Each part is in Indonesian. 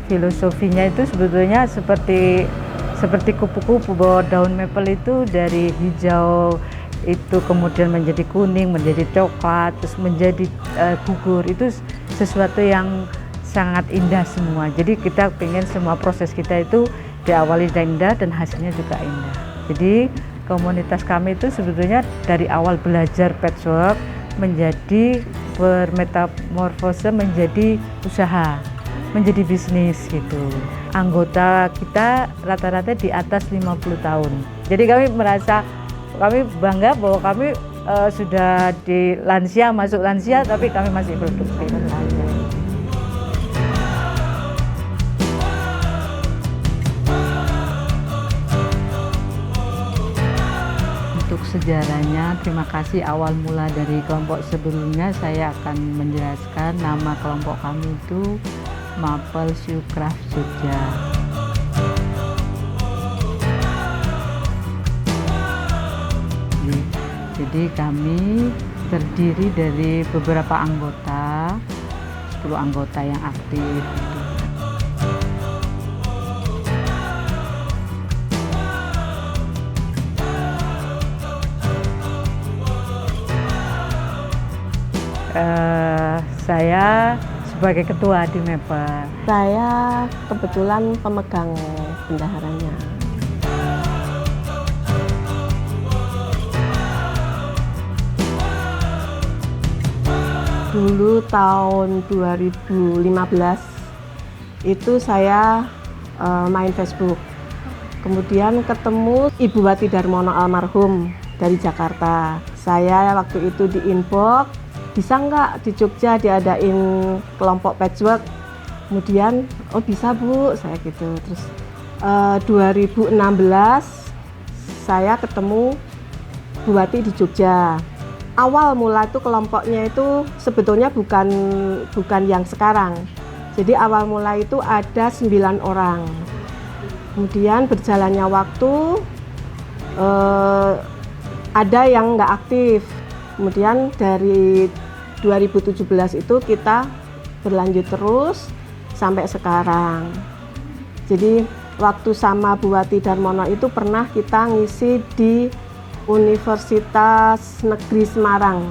filosofinya itu sebetulnya seperti kupu-kupu, bahwa daun maple itu dari hijau itu kemudian menjadi kuning, menjadi coklat, terus menjadi gugur. Itu sesuatu yang sangat indah semua. Jadi kita pengen semua proses kita itu diawali dari indah dan hasilnya juga indah. Jadi komunitas kami itu sebetulnya dari awal belajar patchwork menjadi bermetamorfose menjadi usaha, menjadi bisnis gitu. Anggota kita rata-rata di atas 50 tahun. Jadi kami bangga bahwa kami sudah di lansia, masuk lansia, tapi kami masih produktif aja. Untuk sejarahnya, terima kasih. Awal mula dari kelompok sebelumnya, saya akan menjelaskan nama kelompok kami itu Maple Shoe Craft Jogja. Jadi kami terdiri dari beberapa anggota, 10 anggota yang aktif. Saya sebagai ketua di Maple. Saya kebetulan pemegang bendaharanya. Dulu tahun 2015 itu saya main Facebook. Kemudian ketemu Ibu Wati Darmono almarhum dari Jakarta. Saya waktu itu di inbox, bisa nggak di Jogja diadain kelompok patchwork. Kemudian oh bisa Bu, saya gitu. Terus 2016 saya ketemu Bu Wati di Jogja. Awal mula itu kelompoknya itu sebetulnya bukan yang sekarang. Jadi awal mula itu ada 9 orang. Kemudian berjalannya waktu ada yang nggak aktif. Kemudian dari 2017 itu kita berlanjut terus sampai sekarang. Jadi waktu sama Bu Wati Darmono itu pernah kita ngisi di Universitas Negeri Semarang.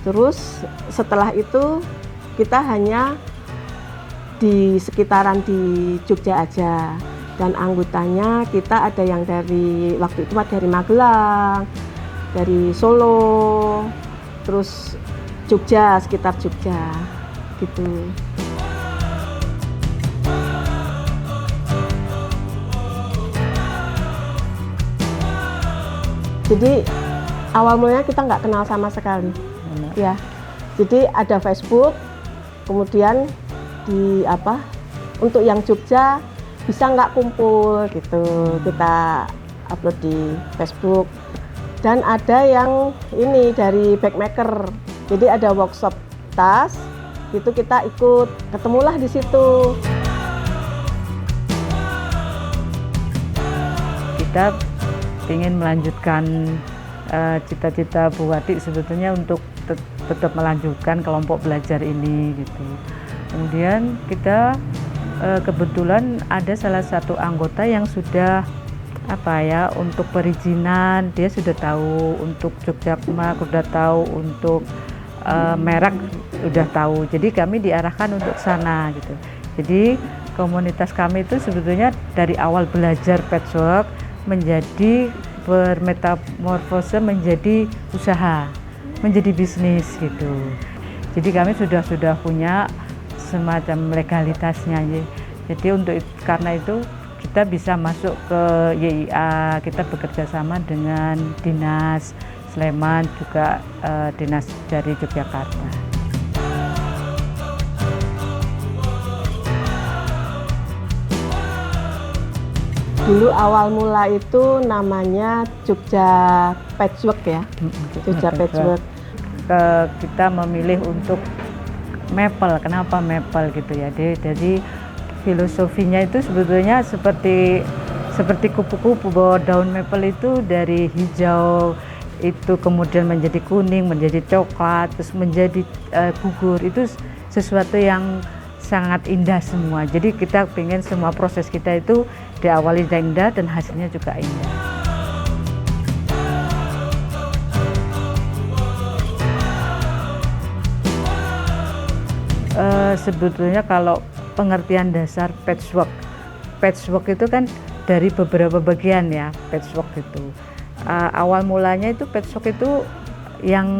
Terus setelah itu kita hanya di sekitaran di Jogja aja. Dan anggotanya kita ada yang dari waktu itu dari Magelang, dari Solo, terus Jogja, sekitar Jogja gitu. Jadi awal mulanya kita nggak kenal sama sekali, ya. Jadi ada Facebook, kemudian untuk yang Jogja bisa nggak kumpul gitu, kita upload di Facebook. Dan ada yang ini dari backmaker, jadi ada workshop tas, itu kita ikut, ketemulah di situ. Kita ingin melanjutkan cita-cita Bu Wati sebetulnya untuk tetap melanjutkan kelompok belajar ini gitu. Kemudian kita kebetulan ada salah satu anggota yang sudah untuk perizinan dia sudah tahu, untuk Jogjakarta sudah tahu, untuk merek sudah tahu. Jadi kami diarahkan untuk sana gitu. Jadi komunitas kami itu sebetulnya dari awal belajar patchwork menjadi bermetamorfose menjadi usaha, menjadi bisnis gitu. Jadi kami sudah punya semacam legalitasnya. Jadi karena itu kita bisa masuk ke YIA, kita bekerja sama dengan Dinas Sleman, juga Dinas dari Yogyakarta. Dulu awal mula itu namanya Jogja Patchwork ya, Jogja Patchwork. Kita memilih untuk maple, kenapa maple gitu ya? Jadi filosofinya itu sebetulnya seperti kupu-kupu, bahwa daun maple itu dari hijau itu kemudian menjadi kuning, menjadi coklat, terus menjadi gugur. Itu sesuatu yang sangat indah semua. Jadi kita pengen semua proses kita itu diawali dengan indah dan hasilnya juga indah. Sebetulnya kalau pengertian dasar patchwork itu kan dari beberapa bagian ya, patchwork itu. Awal mulanya itu patchwork itu yang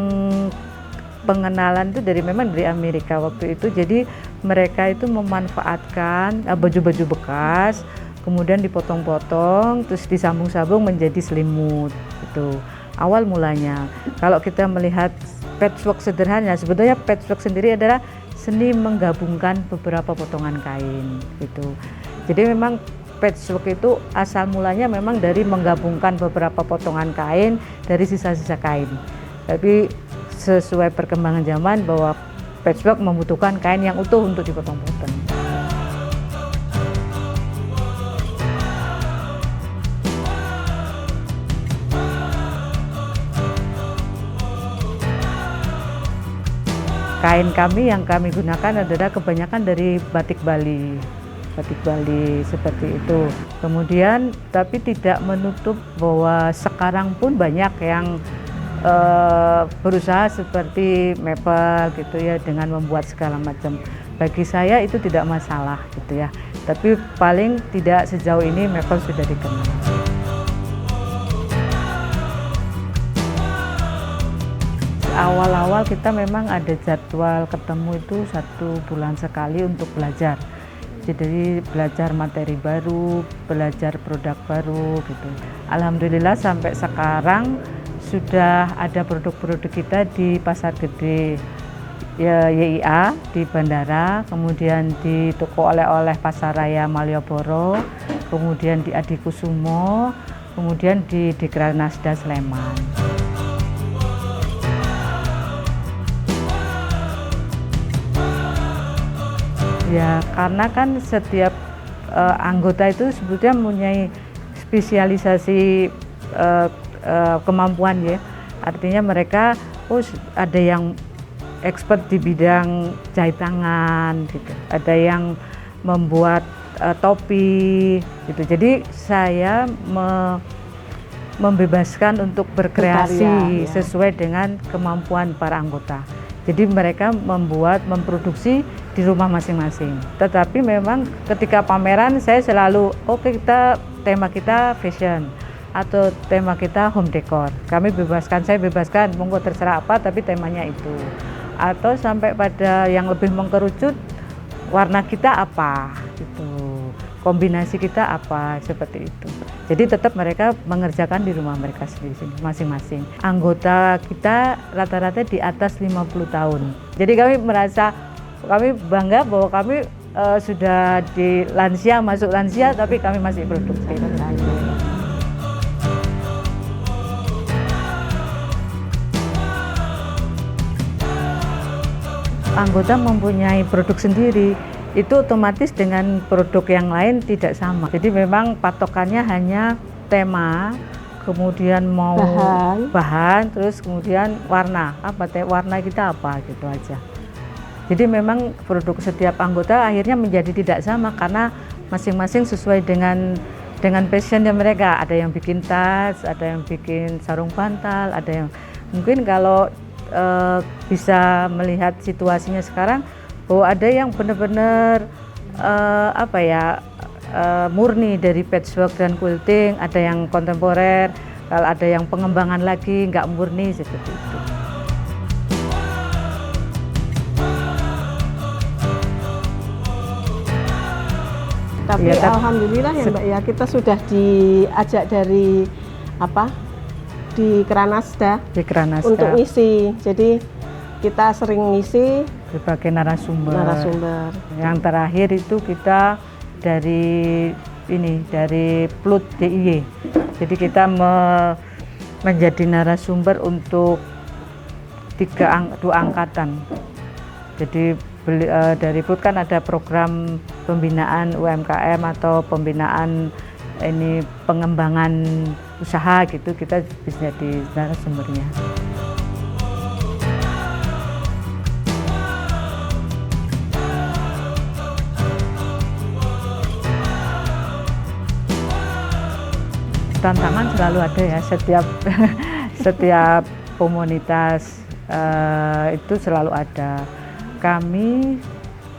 pengenalan itu memang dari Amerika waktu itu. Jadi mereka itu memanfaatkan baju-baju bekas, kemudian dipotong-potong, terus disambung-sambung menjadi selimut. Itu awal mulanya. Kalau kita melihat patchwork sederhana, sebetulnya patchwork sendiri adalah seni menggabungkan beberapa potongan kain. Gitu. Jadi memang patchwork itu asal mulanya memang dari menggabungkan beberapa potongan kain dari sisa-sisa kain. Tapi sesuai perkembangan zaman bahwa patchwork membutuhkan kain yang utuh untuk dipotong-potong. Kain kami yang kami gunakan adalah kebanyakan dari batik Bali seperti itu. Kemudian tapi tidak menutup bahwa sekarang pun banyak yang berusaha seperti maple gitu ya, dengan membuat segala macam. Bagi saya itu tidak masalah gitu ya. Tapi paling tidak sejauh ini maple sudah dikenal. Awal-awal kita memang ada jadwal ketemu itu 1 bulan sekali untuk belajar. Jadi belajar materi baru, belajar produk baru gitu. Alhamdulillah sampai sekarang sudah ada produk-produk kita di Pasar Gede ya, YIA di Bandara, kemudian di toko oleh-oleh Pasaraya Malioboro, kemudian di Adikusumo, kemudian di Dikranasda Sleman. Ya, karena kan setiap anggota itu sebetulnya mempunyai spesialisasi kemampuan ya. Artinya mereka ada yang expert di bidang jahit tangan gitu. Ada yang membuat topi gitu. Jadi saya membebaskan untuk berkreasi sesuai dengan kemampuan para anggota. Jadi mereka memproduksi di rumah masing-masing. Tetapi memang ketika pameran saya selalu tema kita fashion atau tema kita home decor. Saya bebaskan, monggo terserah apa tapi temanya itu. Atau sampai pada yang lebih mengkerucut, warna kita apa gitu. Kombinasi kita apa, seperti itu. Jadi tetap mereka mengerjakan di rumah mereka sendiri masing-masing. Anggota kita rata-rata di atas 50 tahun. Jadi kami bangga bahwa kami sudah di lansia, masuk lansia, tapi kami masih produktif. Anggota mempunyai produk sendiri, itu otomatis dengan produk yang lain tidak sama. Jadi memang patokannya hanya tema, kemudian mau bahan, terus kemudian warna. Warna kita apa gitu aja. Jadi memang produk setiap anggota akhirnya menjadi tidak sama karena masing-masing sesuai dengan passionnya mereka. Ada yang bikin tas, ada yang bikin sarung bantal, ada yang mungkin kalau bisa melihat situasinya sekarang bahwa ada yang benar-benar murni dari patchwork dan quilting, ada yang kontemporer, kalau ada yang pengembangan lagi nggak murni seperti itu. Tapi ya, alhamdulillah ya Mbak ya, kita sudah diajak dari di Kranasda untuk ngisi. Jadi kita sering ngisi berbagai narasumber. Yang terakhir itu kita dari PLUT DIY. Jadi kita menjadi narasumber untuk 2 angkatan. Jadi dari PLUT kan ada program pembinaan UMKM atau pembinaan pengembangan usaha gitu, kita bisa jadi narasumbernya. tantangan selalu ada ya, setiap setiap komunitas itu selalu ada. Kami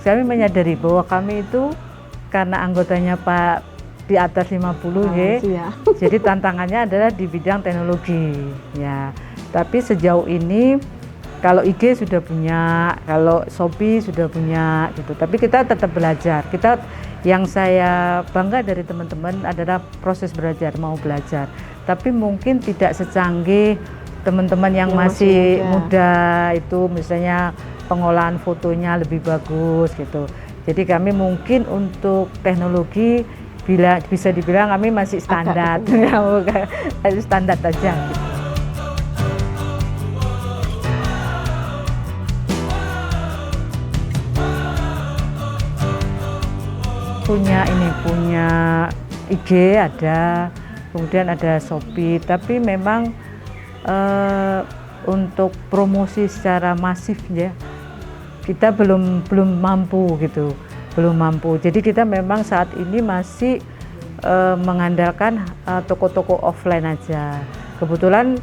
menyadari bahwa kami itu karena anggotanya Pak di atas 50 ya. Jadi tantangannya adalah di bidang teknologi ya. Tapi sejauh ini kalau IG sudah punya, kalau Shopee sudah punya gitu. Tapi kita tetap belajar. Yang saya bangga dari teman-teman adalah proses belajar, mau belajar. Tapi mungkin tidak secanggih teman-teman yang masih muda itu, misalnya pengolahan fotonya lebih bagus gitu. Jadi kami mungkin untuk teknologi bisa dibilang kami masih standar, standar aja gitu. Punya IG ada, kemudian ada Shopee, tapi memang untuk promosi secara masif ya kita belum mampu gitu, belum mampu. Jadi kita memang saat ini masih mengandalkan toko-toko offline aja. Kebetulan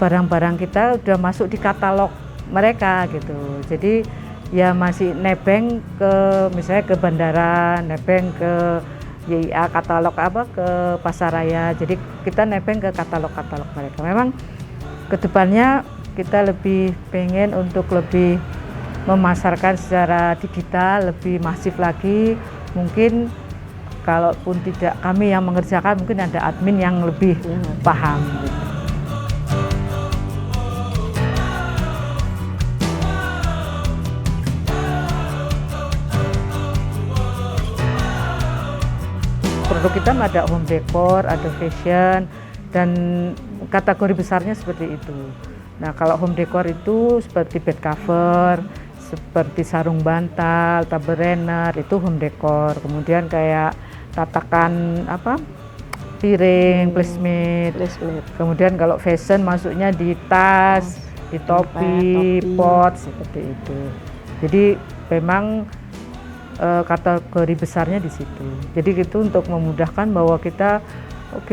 barang-barang kita udah masuk di katalog mereka gitu. Jadi ya masih nebeng ke misalnya ke bandara, nebeng ke YIA katalog ke pasaraya. Jadi kita nebeng ke katalog-katalog mereka. Memang kedepannya kita lebih pengen untuk lebih memasarkan secara digital, lebih masif lagi. Mungkin kalaupun tidak kami yang mengerjakan, mungkin ada admin yang lebih paham gitu. Produk kita ada home decor, ada fashion, dan kategori besarnya seperti itu. Nah, kalau home decor itu seperti bed cover, seperti sarung bantal, table runner, itu home decor. Kemudian kayak tatakan piring, placemat. Kemudian kalau fashion masuknya di tas, di topi, pot, seperti itu. Jadi memang kategori besarnya di situ. Jadi itu untuk memudahkan bahwa kita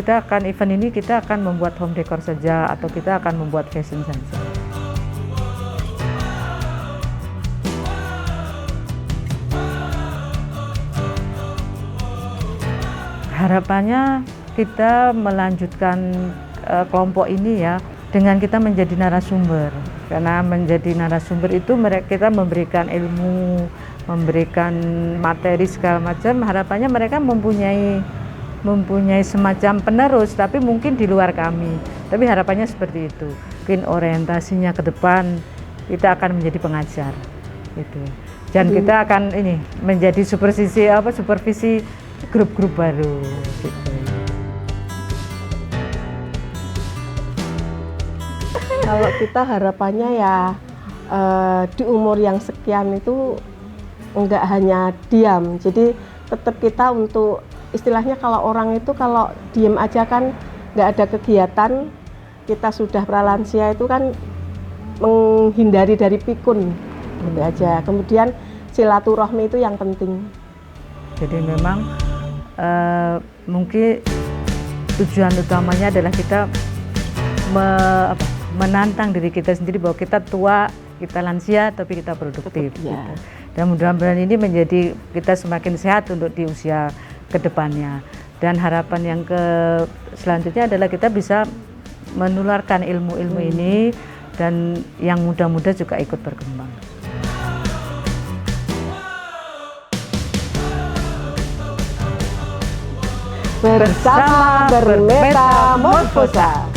akan event ini kita akan membuat home decor saja atau kita akan membuat fashion saja. Harapannya kita melanjutkan kelompok ini ya dengan kita menjadi narasumber. Karena menjadi narasumber itu kita memberikan ilmu, memberikan materi segala macam. Harapannya mereka mempunyai semacam penerus, tapi mungkin di luar kami. Tapi harapannya seperti itu. Mungkin orientasinya ke depan kita akan menjadi pengajar, gitu. Dan kita akan menjadi supervisi grup-grup baru, gitu. Kalau kita harapannya ya di umur yang sekian itu enggak hanya diam, jadi tetap kita untuk istilahnya kalau orang itu kalau diem aja kan nggak ada kegiatan, kita sudah pralansia itu kan menghindari dari pikun gitu aja. Kemudian silaturahmi itu yang penting. Jadi memang mungkin tujuan utamanya adalah kita menantang diri kita sendiri bahwa kita tua, kita lansia, tapi kita produktif. Ya. Gitu. Dan mudah-mudahan ini menjadi kita semakin sehat untuk di usia kedepannya. Dan harapan yang selanjutnya adalah kita bisa menularkan ilmu-ilmu ini dan yang muda-muda juga ikut berkembang. Bersama bermetamorfosa.